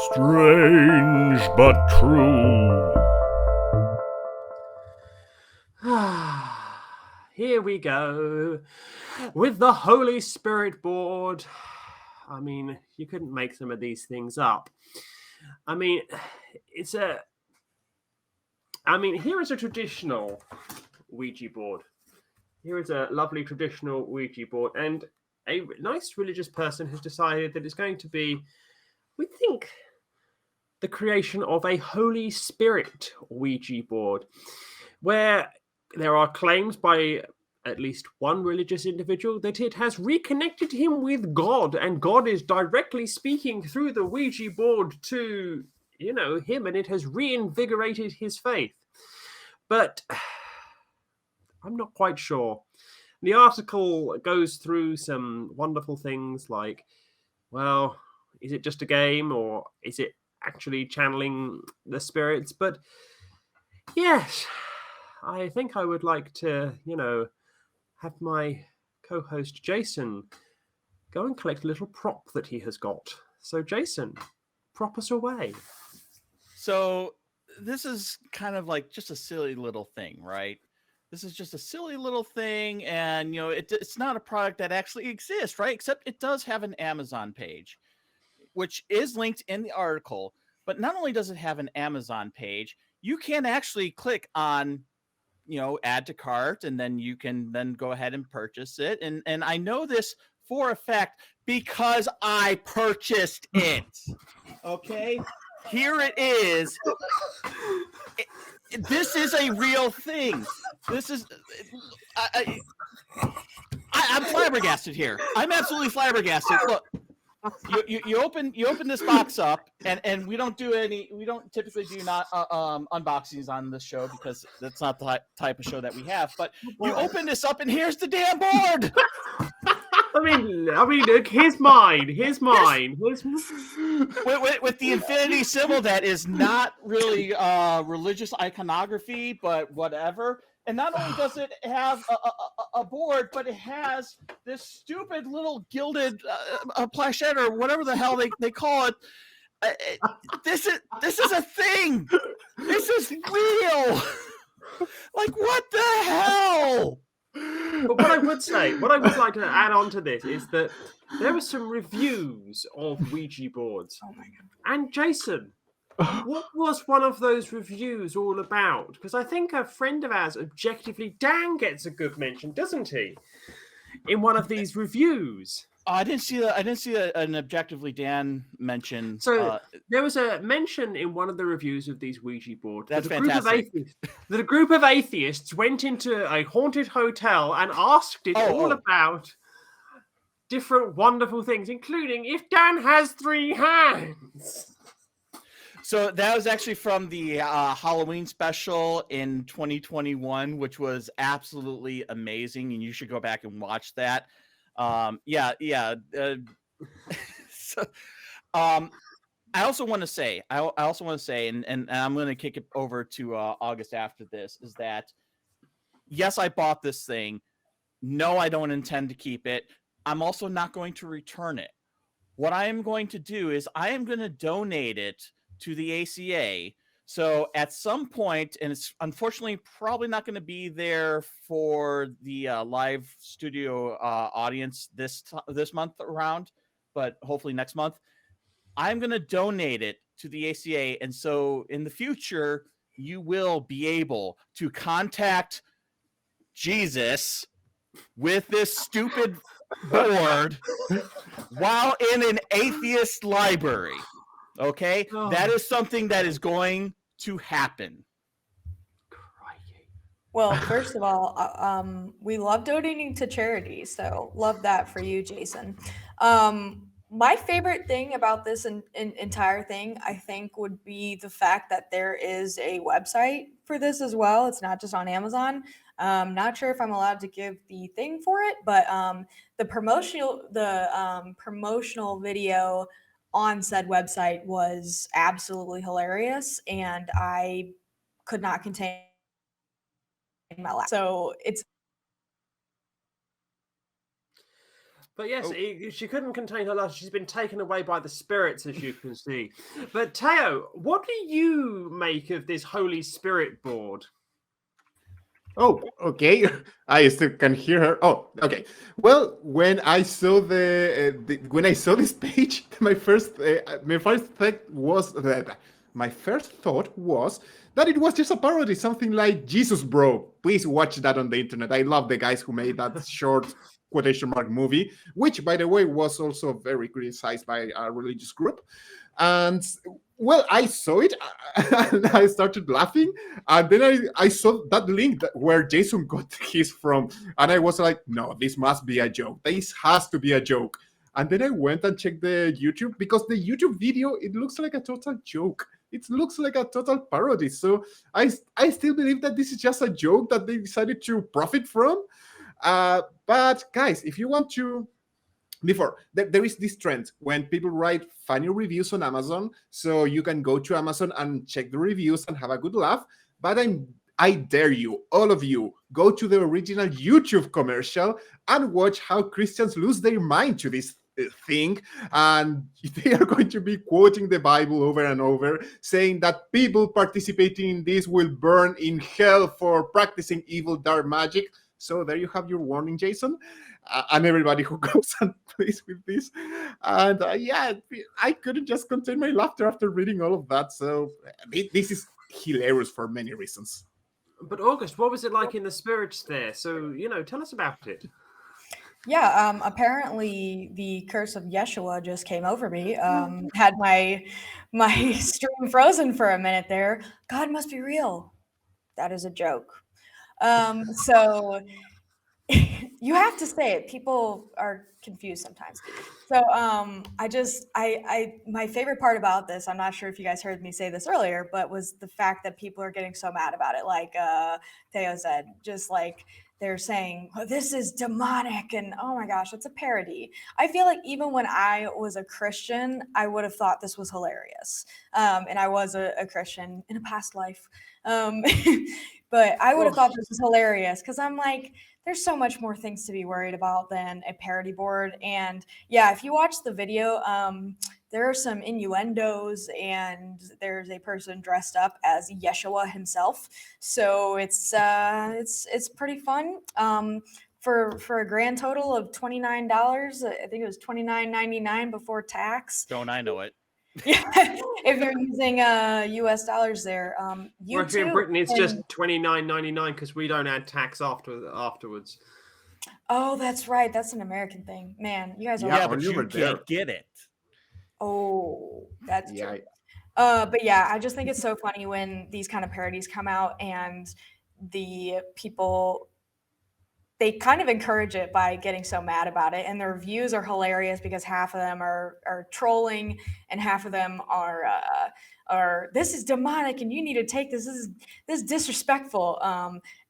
Strange but true. Here we go with the Holy Spirit board. I mean, you couldn't make some of these things up. I mean, here is a traditional Ouija board. Here is a lovely traditional Ouija board, and a nice religious person has decided that it's going to be, we think, the creation of a Holy Spirit Ouija board, where there are claims by at least one religious individual that it has reconnected him with God, and God is directly speaking through the Ouija board to, him, and it has reinvigorated his faith. But I'm not quite sure. The article goes through some wonderful things like, well, is it just a game or is it actually channeling the spirits? But yes, I think I would like to, have my co-host Jason go and collect a little prop that he has got. So Jason, prop us away. So this is kind of like just a silly little thing, right? This is just a silly little thing, and it's not a product that actually exists, right? Except it does have an Amazon page, which is linked in the article. But not only does it have an Amazon page, you can actually click on, add to cart, and then you can then go ahead and purchase it. And I know this for a fact because I purchased it. Okay, here it is. This is a real thing. This is I'm flabbergasted here. I'm absolutely flabbergasted. Look, you open this box up, and we don't typically do not unboxings on this show because that's not the type of show that we have. But you open this up, and here's the damn board. I mean, here's mine. With the infinity symbol that is not really religious iconography, but whatever. And not only does it have a board, but it has this stupid little gilded plachette or whatever the hell they call it. This is a thing. This is real. Like, what the hell? But what I would like to add on to this is that there were some reviews of Ouija boards. Oh my God. And Jason, what was one of those reviews all about? Because I think a friend of ours, Objectively Dan, gets a good mention, doesn't he? In one of these reviews. I didn't see an Objectively Dan mention. So there was a mention in one of the reviews of these Ouija boards. That's fantastic. That a group of atheists went into a haunted hotel and asked it all about different wonderful things, including if Dan has 3 hands. So that was actually from the Halloween special in 2021, which was absolutely amazing, and you should go back and watch that. So, I also want to say, and I'm going to kick it over to August after this, is that yes, I bought this thing. No, I don't intend to keep it. I'm also not going to return it. What I am going to do is I am going to donate it to the ACA. So at some point, and it's unfortunately probably not going to be there for the live studio audience this month around, but hopefully next month, I'm going to donate it to the ACA. And so in the future, you will be able to contact Jesus with this stupid board while in an atheist library. Okay, that is something that is going to happen. Well, first of all, we love donating to charity, so love that for you, Jason. My favorite thing about this entire thing, I think, would be the fact that there is a website for this as well. It's not just on Amazon. Not sure if I'm allowed to give the thing for it, but the promotional video on said website was absolutely hilarious, and I could not contain my laugh. So it's But yes, Oh. she couldn't contain her lust. She's been taken away by the spirits, as you can see. But Teo, what do you make of this Holy Spirit board? Oh, okay. I still can hear her. Oh, okay. Well, when I saw when I saw this page, my first thought was that it was just a parody, something like Jesus Bro. Please watch that on the internet. I love the guys who made that short quotation mark movie, which, by the way, was also very criticized by a religious group. And well, I saw it and I started laughing. And then I saw that link where Jason got his from. And I was like, no, this must be a joke. This has to be a joke. And then I went and checked the YouTube because the YouTube video, it looks like a total joke. It looks like a total parody. So I still believe that this is just a joke that they decided to profit from. But guys, if you want to, before there is this trend when people write funny reviews on Amazon, so you can go to Amazon and check the reviews and have a good laugh. But I dare you, all of you, go to the original YouTube commercial and watch how Christians lose their mind to this thing, and they are going to be quoting the Bible over and over, saying that people participating in this will burn in hell for practicing evil dark magic. So there you have your warning, Jason, and everybody who goes and plays with this. And yeah, I couldn't just contain my laughter after reading all of that. So this is hilarious for many reasons. But August, what was it like in the spirits there? So, tell us about it. Yeah, apparently the curse of Yeshua just came over me. Had my stream frozen for a minute there. God must be real. That is a joke. So you have to say it. People are confused sometimes. So I my favorite part about this, I'm not sure if you guys heard me say this earlier, but was the fact that people are getting so mad about it. Like Theo said, just like they're saying, oh, this is demonic, and oh my gosh, it's a parody. I feel like even when I was a Christian, I would have thought this was hilarious. And I was a Christian in a past life. But I would have thought this was hilarious because I'm like, there's so much more things to be worried about than a parody board. And yeah, if you watch the video, there are some innuendos, and there's a person dressed up as Yeshua himself. So it's pretty fun. For a grand total of $29, I think it was $29.99 before tax. Don't I know it? Yeah, if you're using US dollars there. Well, here in Britain, it's just $29.99 because we don't add tax afterwards. Oh, that's right. That's an American thing. Man, you guys are Yeah, but you can't get it. Oh, that's true. Yeah. But yeah, I just think it's so funny when these kind of parodies come out and the people, they kind of encourage it by getting so mad about it, and their views are hilarious because half of them are trolling and half of them are this is demonic and you need to take this is disrespectful.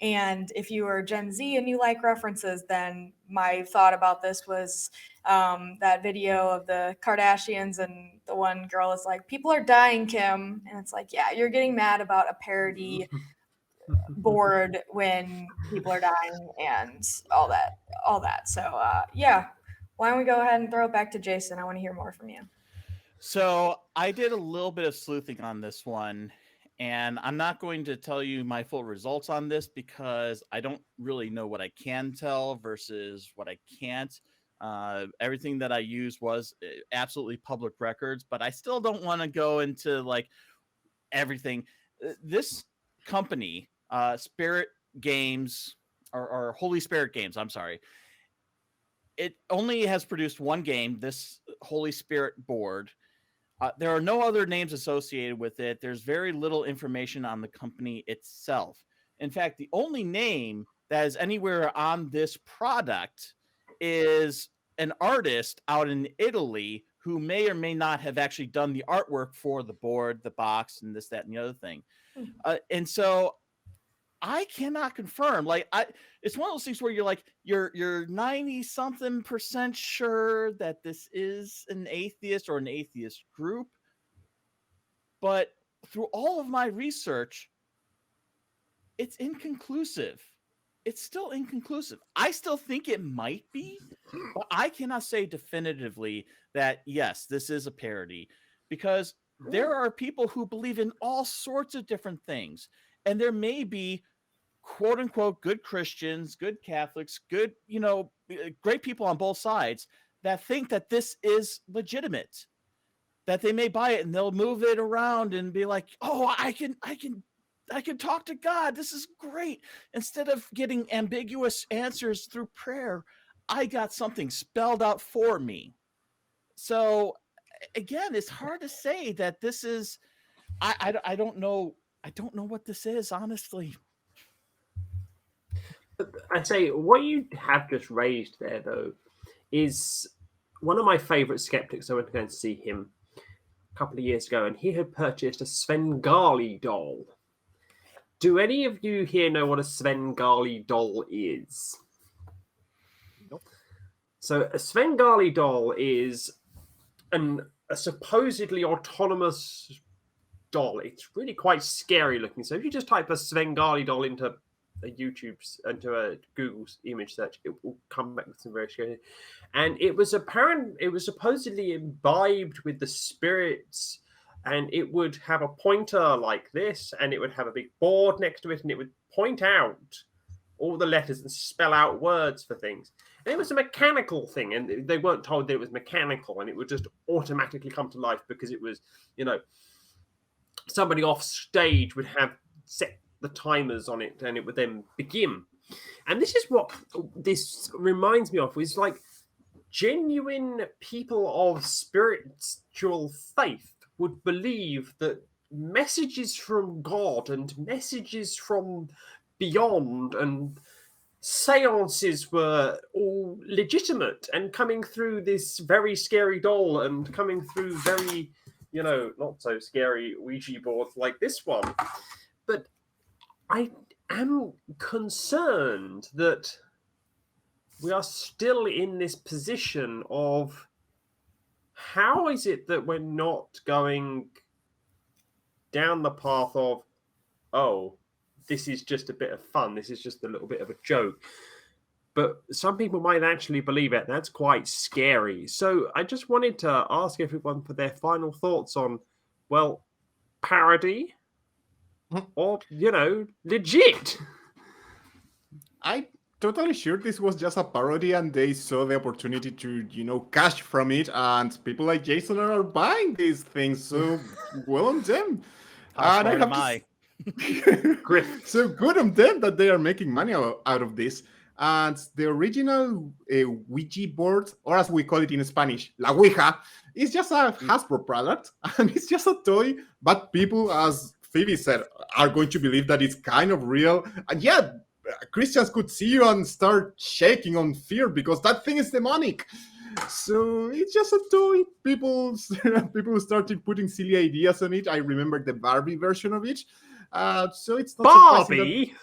And if you are Gen Z and you like references, then my thought about this was that video of the Kardashians, and the one girl is like, people are dying, Kim, and it's like, yeah, you're getting mad about a parody bored when people are dying and all that. So yeah, why don't we go ahead and throw it back to Jason? I want to hear more from you. So I did a little bit of sleuthing on this one, and I'm not going to tell you my full results on this because I don't really know what I can tell versus what I can't. Everything that I used was absolutely public records, but I still don't want to go into like everything. This company, Spirit Games or Holy Spirit Games, I'm sorry, it only has produced one game, this Holy Spirit board. There are no other names associated with it. There's very little information on the company itself. In fact, the only name that is anywhere on this product is an artist out in Italy who may or may not have actually done the artwork for the board, the box, and this, that, and the other thing. And so I cannot confirm. Like, it's one of those things where you're like, you're 90-something% sure that this is an atheist or an atheist group. But through all of my research, it's inconclusive. it's still inconclusive. I still think it might be, but I cannot say definitively that yes, this is a parody, because there are people who believe in all sorts of different things, and there may be quote unquote good Christians, good Catholics, good, great people on both sides that think that this is legitimate, that they may buy it and they'll move it around and be like, oh, I can talk to God. This is great. Instead of getting ambiguous answers through prayer, I got something spelled out for me. So again, it's hard to say that this is, I don't know. I don't know what this is, honestly. I'd say what you have just raised there, though, is one of my favorite skeptics. I went to go and see him a couple of years ago, and he had purchased a Svengali doll. Do any of you here know what a Svengali doll is? Nope. So a Svengali doll is a supposedly autonomous doll. It's really quite scary looking. So if you just type a Svengali doll into a Google's image search, it will come back with some very scary. And it was supposedly imbibed with the spirits, and it would have a pointer like this, and it would have a big board next to it, and it would point out all the letters and spell out words for things. And it was a mechanical thing, and they weren't told that it was mechanical, and it would just automatically come to life because it was, somebody off stage would have set the timers on it, and it would then begin. And this is what this reminds me of, is like genuine people of spiritual faith would believe that messages from God and messages from beyond and seances were all legitimate and coming through this very scary doll and coming through very, not so scary Ouija boards like this one. But I am concerned that we are still in this position of how is it that we're not going down the path of, oh, this is just a bit of fun, this is just a little bit of a joke. But some people might actually believe it. That's quite scary. So I just wanted to ask everyone for their final thoughts on, well, parody or, legit. I'm totally sure this was just a parody and they saw the opportunity to, cash from it, and people like Jason are buying these things, so well on them. How And smart am I? So good on them that they are making money out of this. And the original Ouija board, or as we call it in Spanish, La Ouija, is just a Hasbro product, and it's just a toy, but people, as Phoebe said, are going to believe that it's kind of real. And yeah, Christians could see you and start shaking on fear because that thing is demonic. So it's just a toy. People started putting silly ideas on it. I remember the Barbie version of it. So it's not Barbie.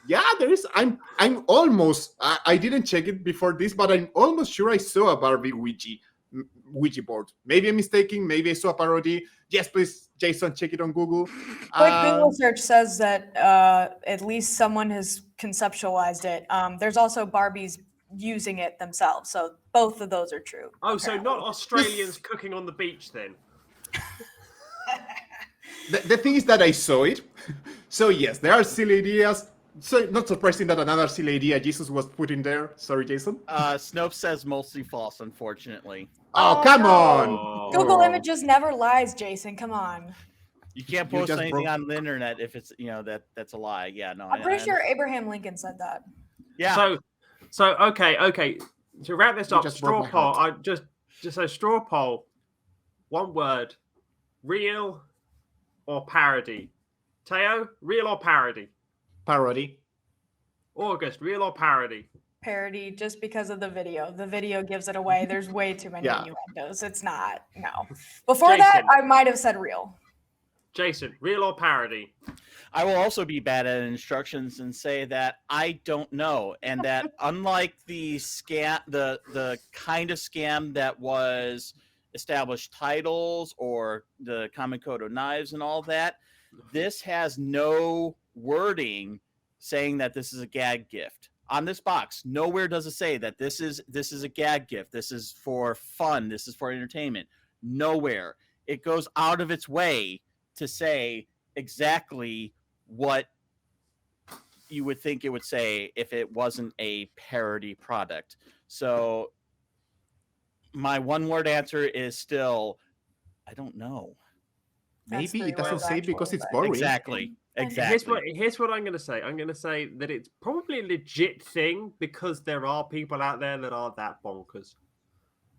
Yeah, there is. I'm almost. I didn't check it before this, but I'm almost sure I saw a Barbie Ouija board. Maybe I'm mistaken. Maybe I saw a parody. Yes, please, Jason, check it on Google. Quick Google search says that at least someone has conceptualized it. There's also Barbies using it themselves, so both of those are true. Oh, so not Australians cooking on the beach then? The thing is that I saw it. So yes, there are silly ideas. So not surprising that another silly idea Jesus was put in there. Sorry, Jason. Snopes says mostly false, unfortunately. Oh, come on. Google Images never lies, Jason. Come on. You can't You post just anything broke- on the internet if it's that's a lie. Yeah, no. I'm pretty sure Abraham Lincoln said that. Yeah. So okay. To wrap this You up, just straw broke my poll. heart. I just a straw poll. One word: real or parody? Teo, real or parody? Parody. August, real or parody? Parody, just because of the video. The video gives it away. There's way too many Yeah. innuendos. It's not. No. Before that, Jason. I might have said real. Jason, real or parody? I will also be bad at instructions and say that I don't know, and that unlike the scam, the kind of scam that was established titles or the Common Code of Knives and all that, this has no wording saying that this is a gag gift. on this box, nowhere does it say that this is a gag gift. This is for fun. This is for entertainment. Nowhere. It goes out of its way to say exactly what you would think it would say if it wasn't a parody product. So my one-word answer is still, I don't know. That's Maybe it 3 doesn't words, say because actually, it's but- boring. Exactly. Here's what I'm going to say. I'm going to say that it's probably a legit thing because there are people out there that are that bonkers.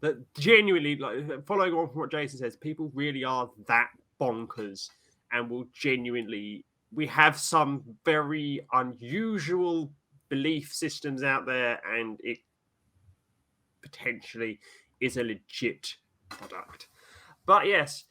That genuinely, like, following on from what Jason says, people really are that bonkers and will genuinely. We have some very unusual belief systems out there, and it potentially is a legit product. But yes,